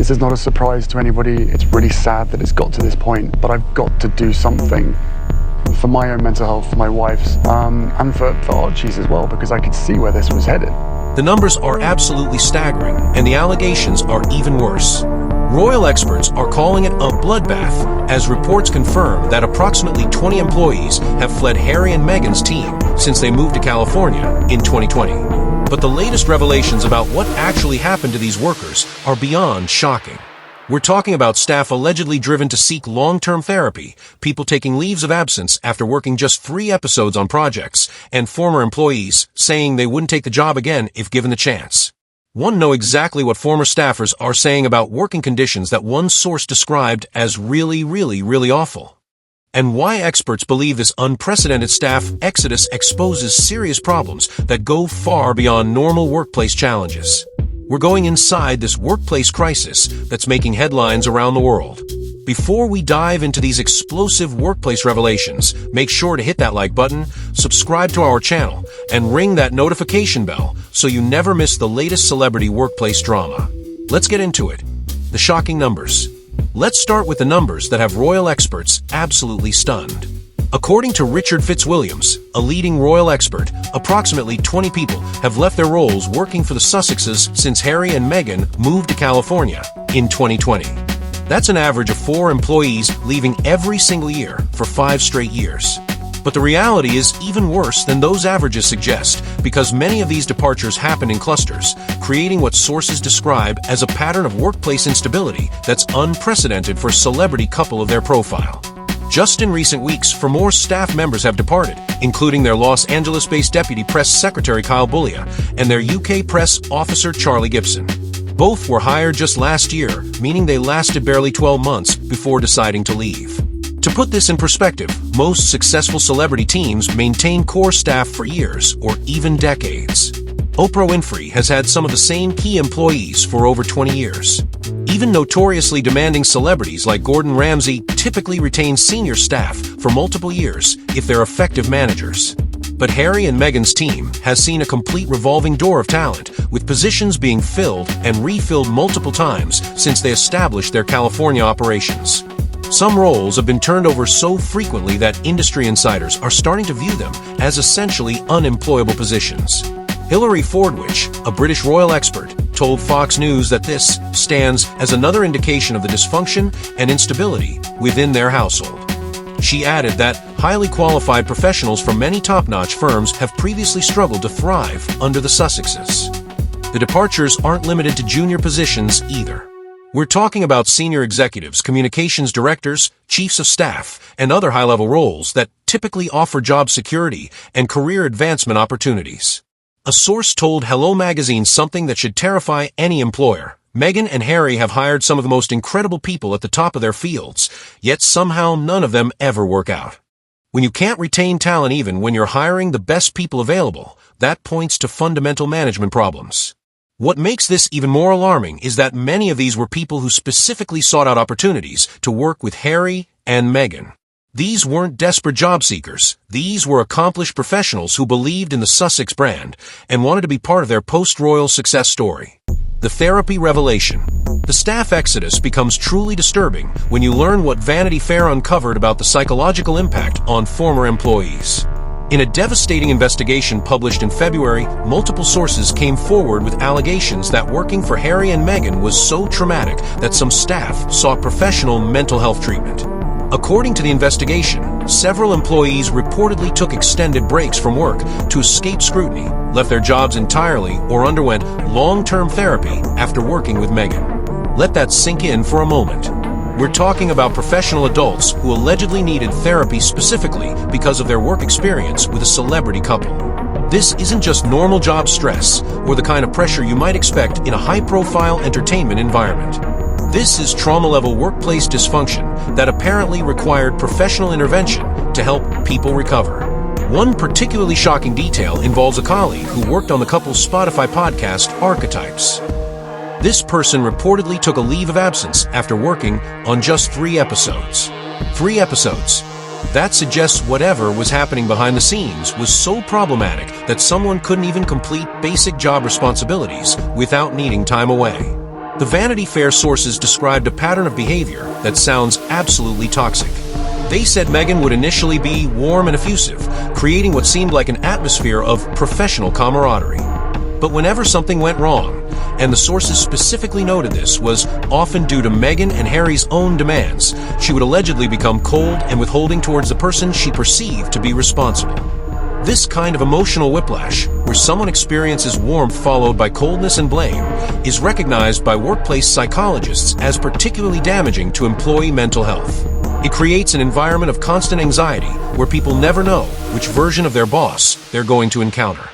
This is not a surprise to anybody. It's really sad that it's got to this point, but I've got to do something for my own mental health, for my wife's, and for Archie's as well, because I could see where this was headed. The numbers are absolutely staggering, and the allegations are even worse. Royal experts are calling it a bloodbath, as reports confirm that approximately 20 employees have fled Harry and Meghan's team since they moved to California in 2020. But the latest revelations about what actually happened to these workers are beyond shocking. We're talking about staff allegedly driven to seek long-term therapy, people taking leaves of absence after working just 3 episodes on projects, and former employees saying they wouldn't take the job again if given the chance. Want to know exactly what former staffers are saying about working conditions that one source described as really, really, really awful? And why experts believe this unprecedented staff exodus exposes serious problems that go far beyond normal workplace challenges. We're going inside this workplace crisis that's making headlines around the world. Before we dive into these explosive workplace revelations, make sure to hit that like button, subscribe to our channel, and ring that notification bell so you never miss the latest celebrity workplace drama. Let's get into it. The shocking numbers. Let's start with the numbers that have royal experts absolutely stunned. According to Richard Fitzwilliams, a leading royal expert, approximately 20 people have left their roles working for the Sussexes since Harry and Meghan moved to California in 2020. That's an average of 4 employees leaving every single year for 5 straight years. But the reality is even worse than those averages suggest, because many of these departures happen in clusters, creating what sources describe as a pattern of workplace instability that's unprecedented for a celebrity couple of their profile. Just in recent weeks, 4 more staff members have departed, including their Los Angeles-based Deputy Press Secretary Kyle Bullia and their UK press officer Charlie Gibson. Both were hired just last year, meaning they lasted barely 12 months before deciding to leave. To put this in perspective, most successful celebrity teams maintain core staff for years or even decades. Oprah Winfrey has had some of the same key employees for over 20 years. Even notoriously demanding celebrities like Gordon Ramsay typically retain senior staff for multiple years if they're effective managers. But Harry and Meghan's team has seen a complete revolving door of talent, with positions being filled and refilled multiple times since they established their California operations. Some roles have been turned over so frequently that industry insiders are starting to view them as essentially unemployable positions. Hilary Fordwich, a British royal expert, told Fox News that this stands as another indication of the dysfunction and instability within their household. She added that highly qualified professionals from many top-notch firms have previously struggled to thrive under the Sussexes. The departures aren't limited to junior positions either. We're talking about senior executives, communications directors, chiefs of staff, and other high-level roles that typically offer job security and career advancement opportunities. A source told Hello Magazine something that should terrify any employer. Meghan and Harry have hired some of the most incredible people at the top of their fields, yet somehow none of them ever work out. When you can't retain talent even when you're hiring the best people available, that points to fundamental management problems. What makes this even more alarming is that many of these were people who specifically sought out opportunities to work with Harry and Meghan. These weren't desperate job seekers. These were accomplished professionals who believed in the Sussex brand and wanted to be part of their post-royal success story. The therapy revelation. The staff exodus becomes truly disturbing when you learn what Vanity Fair uncovered about the psychological impact on former employees. In a devastating investigation published in February, multiple sources came forward with allegations that working for Harry and Meghan was so traumatic that some staff sought professional mental health treatment. According to the investigation, several employees reportedly took extended breaks from work to escape scrutiny, left their jobs entirely, or underwent long-term therapy after working with Meghan. Let that sink in for a moment. We're talking about professional adults who allegedly needed therapy specifically because of their work experience with a celebrity couple. This isn't just normal job stress or the kind of pressure you might expect in a high-profile entertainment environment. This is trauma-level workplace dysfunction that apparently required professional intervention to help people recover. One particularly shocking detail involves a colleague who worked on the couple's Spotify podcast, Archetypes. This person reportedly took a leave of absence after working on just 3 episodes. 3 episodes. That suggests whatever was happening behind the scenes was so problematic that someone couldn't even complete basic job responsibilities without needing time away. The Vanity Fair sources described a pattern of behavior that sounds absolutely toxic. They said Meghan would initially be warm and effusive, creating what seemed like an atmosphere of professional camaraderie. But whenever something went wrong, and the sources specifically noted this was often due to Meghan and Harry's own demands, she would allegedly become cold and withholding towards the person she perceived to be responsible. This kind of emotional whiplash, where someone experiences warmth followed by coldness and blame, is recognized by workplace psychologists as particularly damaging to employee mental health. It creates an environment of constant anxiety where people never know which version of their boss they're going to encounter.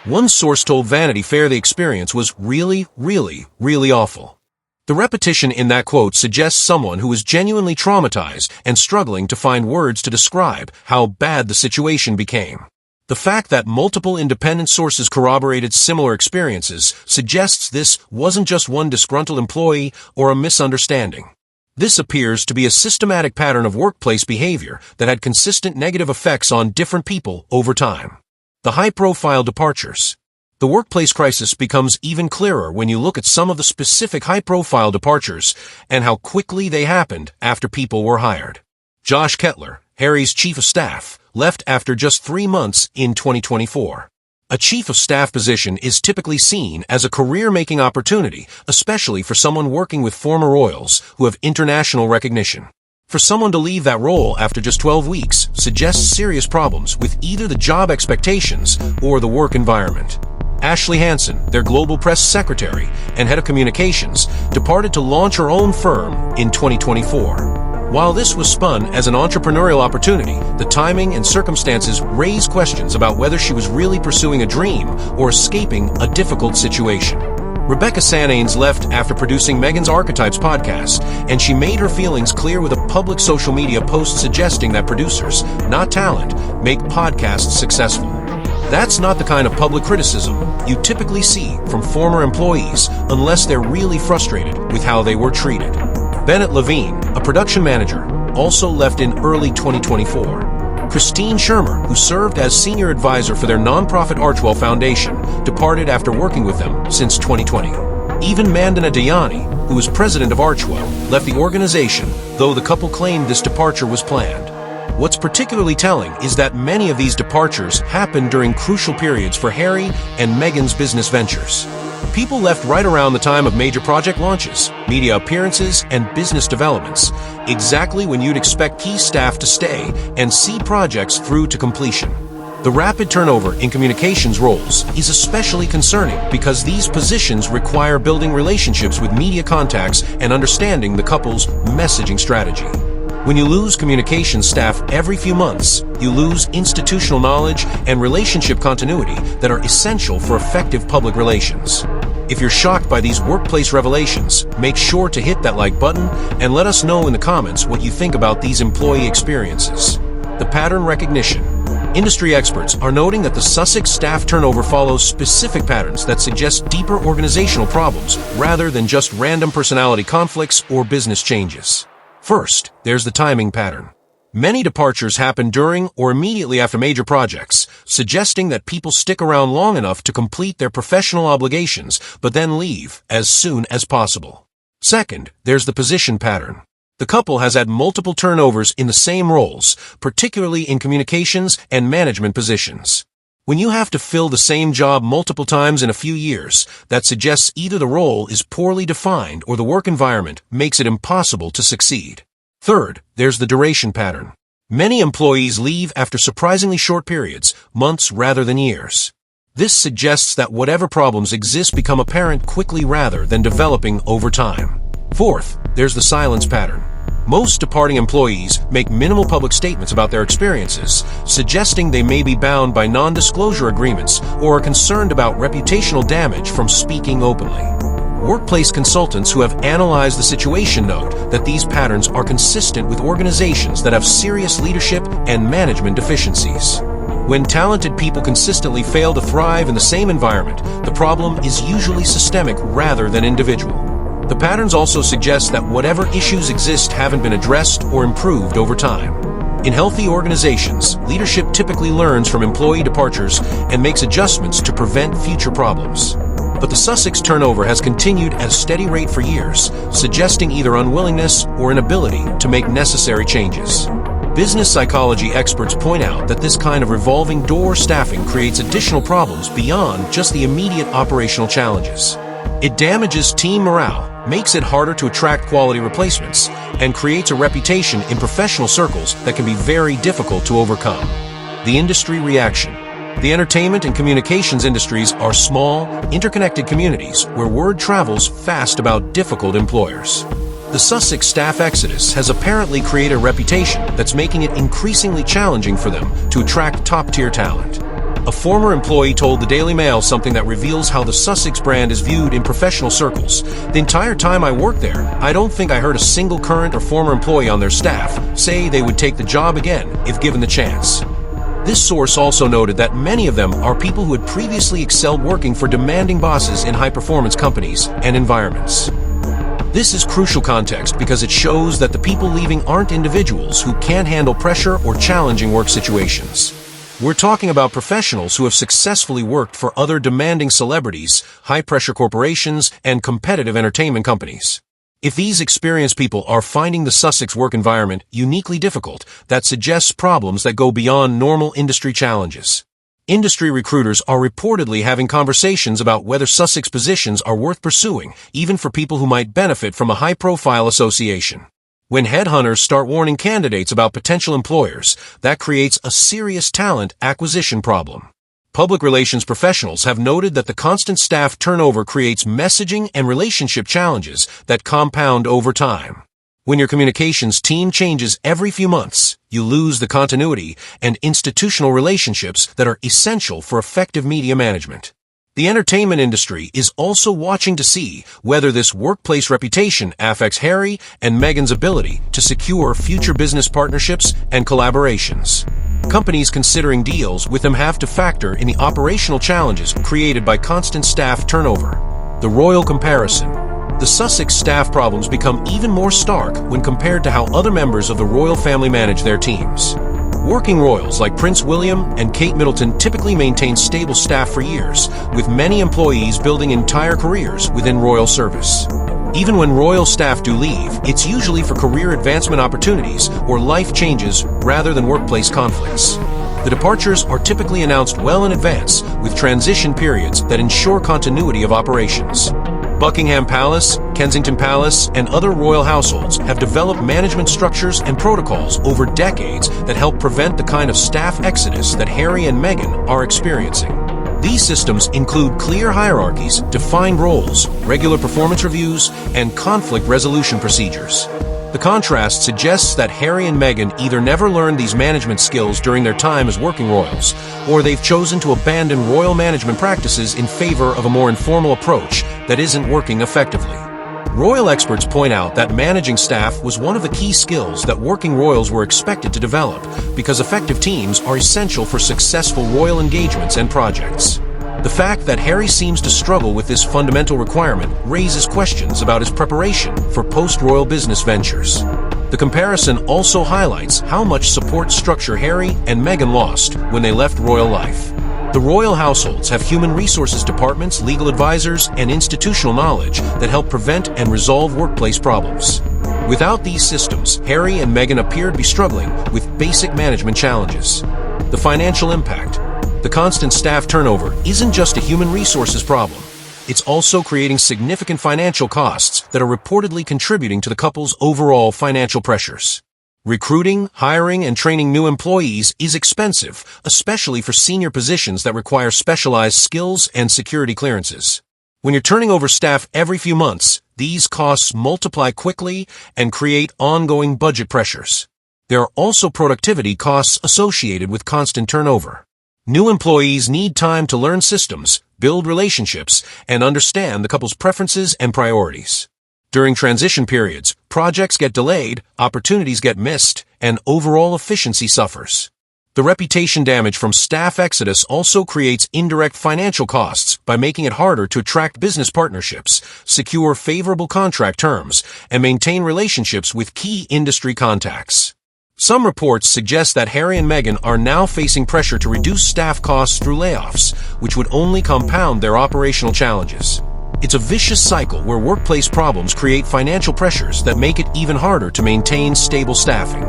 One source told Vanity Fair the experience was really, really awful. The repetition in that quote suggests someone who is genuinely traumatized and struggling to find words to describe how bad the situation became. The fact that multiple independent sources corroborated similar experiences suggests this wasn't just one disgruntled employee or a misunderstanding. This appears to be a systematic pattern of workplace behavior that had consistent negative effects on different people over time. The high-profile departures. The workplace crisis becomes even clearer when you look at some of the specific high-profile departures and how quickly they happened after people were hired. Josh Kettler, Harry's chief of staff, left after just 3 months in 2024. A chief of staff position is typically seen as a career-making opportunity, especially for someone working with former royals who have international recognition. For someone to leave that role after just 12 weeks suggests serious problems with either the job expectations or the work environment. Ashley Hansen, their global press secretary and head of communications, departed to launch her own firm in 2024. While this was spun as an entrepreneurial opportunity, the timing and circumstances raise questions about whether she was really pursuing a dream or escaping a difficult situation. Rebecca Sananes left after producing Meghan's Archetypes podcast, and she made her feelings clear with a public social media post suggesting that producers, not talent, make podcasts successful. That's not the kind of public criticism you typically see from former employees unless they're really frustrated with how they were treated. Bennett Levine, a production manager, also left in early 2024. Christine Shermer, who served as senior advisor for their nonprofit Archwell Foundation, departed after working with them since 2020. Even Mandana Dayani, who was president of Archwell, left the organization, though the couple claimed this departure was planned. What's particularly telling is that many of these departures happened during crucial periods for Harry and Meghan's business ventures. People left right around the time of major project launches, media appearances, and business developments, exactly when you'd expect key staff to stay and see projects through to completion. The rapid turnover in communications roles is especially concerning because these positions require building relationships with media contacts and understanding the couple's messaging strategy. When you lose communications staff every few months, you lose institutional knowledge and relationship continuity that are essential for effective public relations. If you're shocked by these workplace revelations, make sure to hit that like button and let us know in the comments what you think about these employee experiences. The pattern recognition. Industry experts are noting that the Sussex staff turnover follows specific patterns that suggest deeper organizational problems rather than just random personality conflicts or business changes. First, there's the timing pattern. Many departures happen during or immediately after major projects, suggesting that people stick around long enough to complete their professional obligations, but then leave as soon as possible. Second, there's the position pattern. The couple has had multiple turnovers in the same roles, particularly in communications and management positions. When you have to fill the same job multiple times in a few years, that suggests either the role is poorly defined or the work environment makes it impossible to succeed. Third, there's the duration pattern. Many employees leave after surprisingly short periods, months rather than years. This suggests that whatever problems exist become apparent quickly rather than developing over time. Fourth, there's the silence pattern. Most departing employees make minimal public statements about their experiences, suggesting they may be bound by non-disclosure agreements or are concerned about reputational damage from speaking openly. Workplace consultants who have analyzed the situation note that these patterns are consistent with organizations that have serious leadership and management deficiencies. When talented people consistently fail to thrive in the same environment, the problem is usually systemic rather than individual. The patterns also suggest that whatever issues exist haven't been addressed or improved over time. In healthy organizations, leadership typically learns from employee departures and makes adjustments to prevent future problems. But the Sussex turnover has continued at a steady rate for years, suggesting either unwillingness or inability to make necessary changes. Business psychology experts point out that this kind of revolving door staffing creates additional problems beyond just the immediate operational challenges. It damages team morale, makes it harder to attract quality replacements, and creates a reputation in professional circles that can be very difficult to overcome. The industry reaction. The entertainment and communications industries are small, interconnected communities where word travels fast about difficult employers. The Sussex staff exodus has apparently created a reputation that's making it increasingly challenging for them to attract top-tier talent. A former employee told the Daily Mail something that reveals how the Sussex brand is viewed in professional circles. The entire time I worked there, I don't think I heard a single current or former employee on their staff say they would take the job again if given the chance. This source also noted that many of them are people who had previously excelled working for demanding bosses in high-performance companies and environments. This is crucial context because it shows that the people leaving aren't individuals who can't handle pressure or challenging work situations. We're talking about professionals who have successfully worked for other demanding celebrities, high-pressure corporations, and competitive entertainment companies. If these experienced people are finding the Sussex work environment uniquely difficult, that suggests problems that go beyond normal industry challenges. Industry recruiters are reportedly having conversations about whether Sussex positions are worth pursuing, even for people who might benefit from a high-profile association. When headhunters start warning candidates about potential employers, that creates a serious talent acquisition problem. Public relations professionals have noted that the constant staff turnover creates messaging and relationship challenges that compound over time. When your communications team changes every few months, you lose the continuity and institutional relationships that are essential for effective media management. The entertainment industry is also watching to see whether this workplace reputation affects Harry and Meghan's ability to secure future business partnerships and collaborations. Companies considering deals with them have to factor in the operational challenges created by constant staff turnover. The royal comparison. The Sussex staff problems become even more stark when compared to how other members of the royal family manage their teams. Working royals like Prince William and Kate Middleton typically maintain stable staff for years, with many employees building entire careers within royal service. Even when royal staff do leave, it's usually for career advancement opportunities or life changes rather than workplace conflicts. The departures are typically announced well in advance, with transition periods that ensure continuity of operations. Buckingham Palace, Kensington Palace, and other royal households have developed management structures and protocols over decades that help prevent the kind of staff exodus that Harry and Meghan are experiencing. These systems include clear hierarchies, defined roles, regular performance reviews, and conflict resolution procedures. The contrast suggests that Harry and Meghan either never learned these management skills during their time as working royals, or they've chosen to abandon royal management practices in favor of a more informal approach that isn't working effectively. Royal experts point out that managing staff was one of the key skills that working royals were expected to develop, because effective teams are essential for successful royal engagements and projects. The fact that Harry seems to struggle with this fundamental requirement raises questions about his preparation for post-royal business ventures. The comparison also highlights how much support structure Harry and Meghan lost when they left royal life. The royal households have human resources departments, legal advisors, and institutional knowledge that help prevent and resolve workplace problems. Without these systems, Harry and Meghan appear to be struggling with basic management challenges. The financial impact. The constant staff turnover isn't just a human resources problem. It's also creating significant financial costs that are reportedly contributing to the couple's overall financial pressures. Recruiting, hiring, and training new employees is expensive, especially for senior positions that require specialized skills and security clearances. When you're turning over staff every few months, these costs multiply quickly and create ongoing budget pressures. There are also productivity costs associated with constant turnover. New employees need time to learn systems, build relationships, and understand the couple's preferences and priorities. During transition periods, projects get delayed, opportunities get missed, and overall efficiency suffers. The reputation damage from staff exodus also creates indirect financial costs by making it harder to attract business partnerships, secure favorable contract terms, and maintain relationships with key industry contacts. Some reports suggest that Harry and Meghan are now facing pressure to reduce staff costs through layoffs, which would only compound their operational challenges. It's a vicious cycle where workplace problems create financial pressures that make it even harder to maintain stable staffing.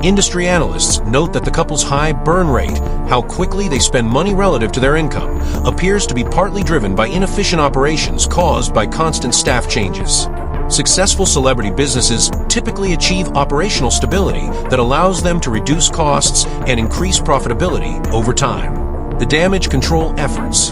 Industry analysts note that the couple's high burn rate, how quickly they spend money relative to their income, appears to be partly driven by inefficient operations caused by constant staff changes. Successful celebrity businesses typically achieve operational stability that allows them to reduce costs and increase profitability over time. The damage control efforts.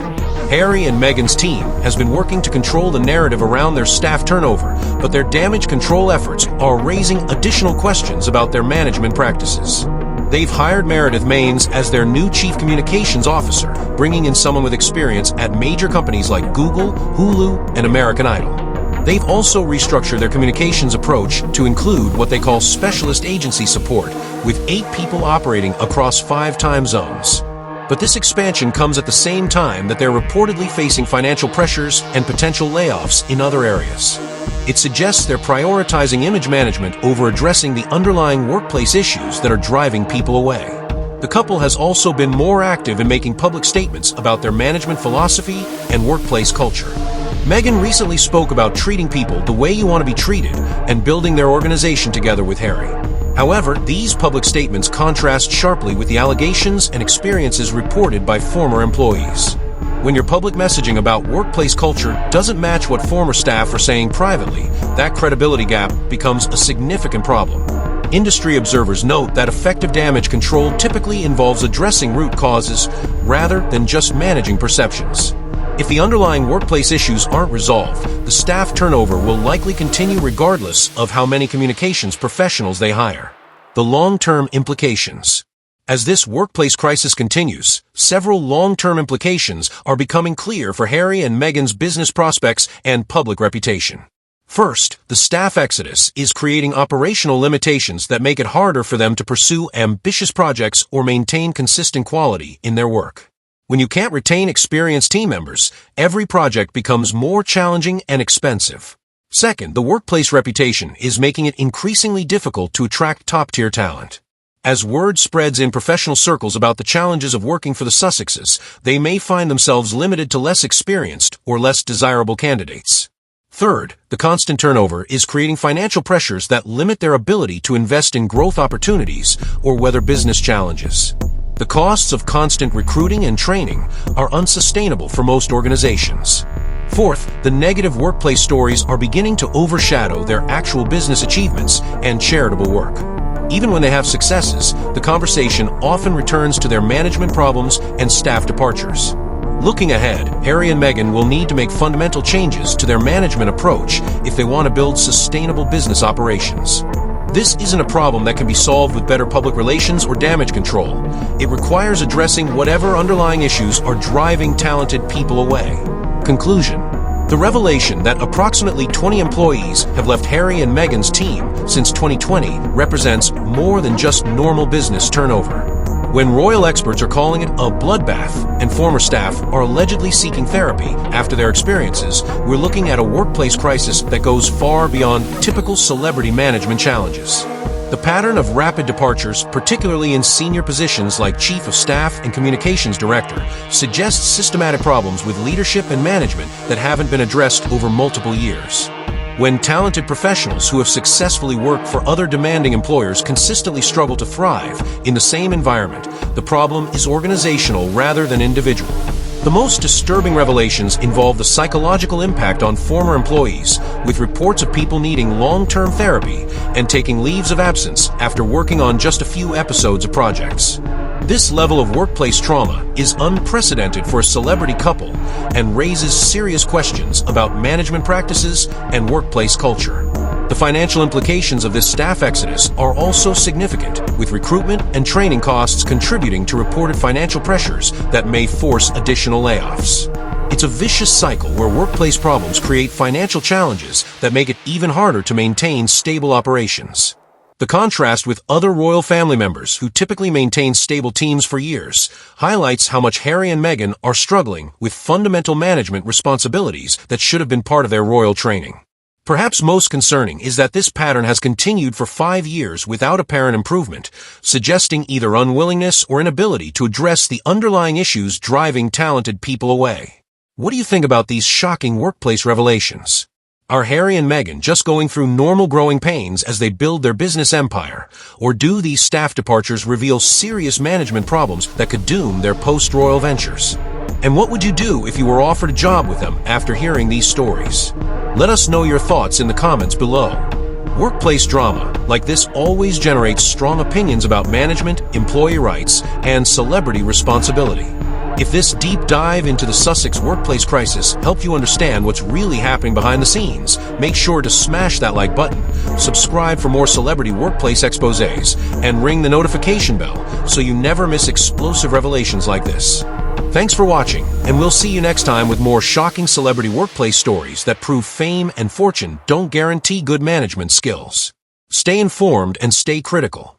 Harry and Meghan's team has been working to control the narrative around their staff turnover, but their damage control efforts are raising additional questions about their management practices. They've hired Meredith Maines as their new chief communications officer, bringing in someone with experience at major companies like Google, Hulu, and American Idol. They've also restructured their communications approach to include what they call specialist agency support, with 8 people operating across 5 time zones. But this expansion comes at the same time that they're reportedly facing financial pressures and potential layoffs in other areas. It suggests they're prioritizing image management over addressing the underlying workplace issues that are driving people away. The couple has also been more active in making public statements about their management philosophy and workplace culture. Meghan recently spoke about treating people the way you want to be treated and building their organization together with Harry. However, these public statements contrast sharply with the allegations and experiences reported by former employees. When your public messaging about workplace culture doesn't match what former staff are saying privately, that credibility gap becomes a significant problem. Industry observers note that effective damage control typically involves addressing root causes rather than just managing perceptions. If the underlying workplace issues aren't resolved, the staff turnover will likely continue regardless of how many communications professionals they hire. The long-term implications. As this workplace crisis continues, several long-term implications are becoming clear for Harry and Meghan's business prospects and public reputation. First, the staff exodus is creating operational limitations that make it harder for them to pursue ambitious projects or maintain consistent quality in their work. When you can't retain experienced team members, every project becomes more challenging and expensive. Second, the workplace reputation is making it increasingly difficult to attract top-tier talent. As word spreads in professional circles about the challenges of working for the Sussexes, they may find themselves limited to less experienced or less desirable candidates. Third, the constant turnover is creating financial pressures that limit their ability to invest in growth opportunities or weather business challenges. The costs of constant recruiting and training are unsustainable for most organizations. Fourth, the negative workplace stories are beginning to overshadow their actual business achievements and charitable work. Even when they have successes, the conversation often returns to their management problems and staff departures. Looking ahead, Harry and Meghan will need to make fundamental changes to their management approach if they want to build sustainable business operations. This isn't a problem that can be solved with better public relations or damage control. It requires addressing whatever underlying issues are driving talented people away. Conclusion. The revelation that approximately 20 employees have left Harry and Meghan's team since 2020 represents more than just normal business turnover. When royal experts are calling it a bloodbath and former staff are allegedly seeking therapy after their experiences, we're looking at a workplace crisis that goes far beyond typical celebrity management challenges. The pattern of rapid departures, particularly in senior positions like Chief of Staff and Communications Director, suggests systematic problems with leadership and management that haven't been addressed over multiple years. When talented professionals who have successfully worked for other demanding employers consistently struggle to thrive in the same environment, the problem is organizational rather than individual. The most disturbing revelations involve the psychological impact on former employees, with reports of people needing long-term therapy and taking leaves of absence after working on just a few episodes of projects. This level of workplace trauma is unprecedented for a celebrity couple and raises serious questions about management practices and workplace culture. The financial implications of this staff exodus are also significant, with recruitment and training costs contributing to reported financial pressures that may force additional layoffs. It's a vicious cycle where workplace problems create financial challenges that make it even harder to maintain stable operations. The contrast with other royal family members who typically maintain stable teams for years highlights how much Harry and Meghan are struggling with fundamental management responsibilities that should have been part of their royal training. Perhaps most concerning is that this pattern has continued for 5 years without apparent improvement, suggesting either unwillingness or inability to address the underlying issues driving talented people away. What do you think about these shocking workplace revelations? Are Harry and Meghan just going through normal growing pains as they build their business empire, or do these staff departures reveal serious management problems that could doom their post-royal ventures? And what would you do if you were offered a job with them after hearing these stories? Let us know your thoughts in the comments below. Workplace drama like this always generates strong opinions about management, employee rights, and celebrity responsibility. If this deep dive into the Sussex workplace crisis helped you understand what's really happening behind the scenes, make sure to smash that like button, subscribe for more celebrity workplace exposés, and ring the notification bell so you never miss explosive revelations like this. Thanks for watching, and we'll see you next time with more shocking celebrity workplace stories that prove fame and fortune don't guarantee good management skills. Stay informed and stay critical.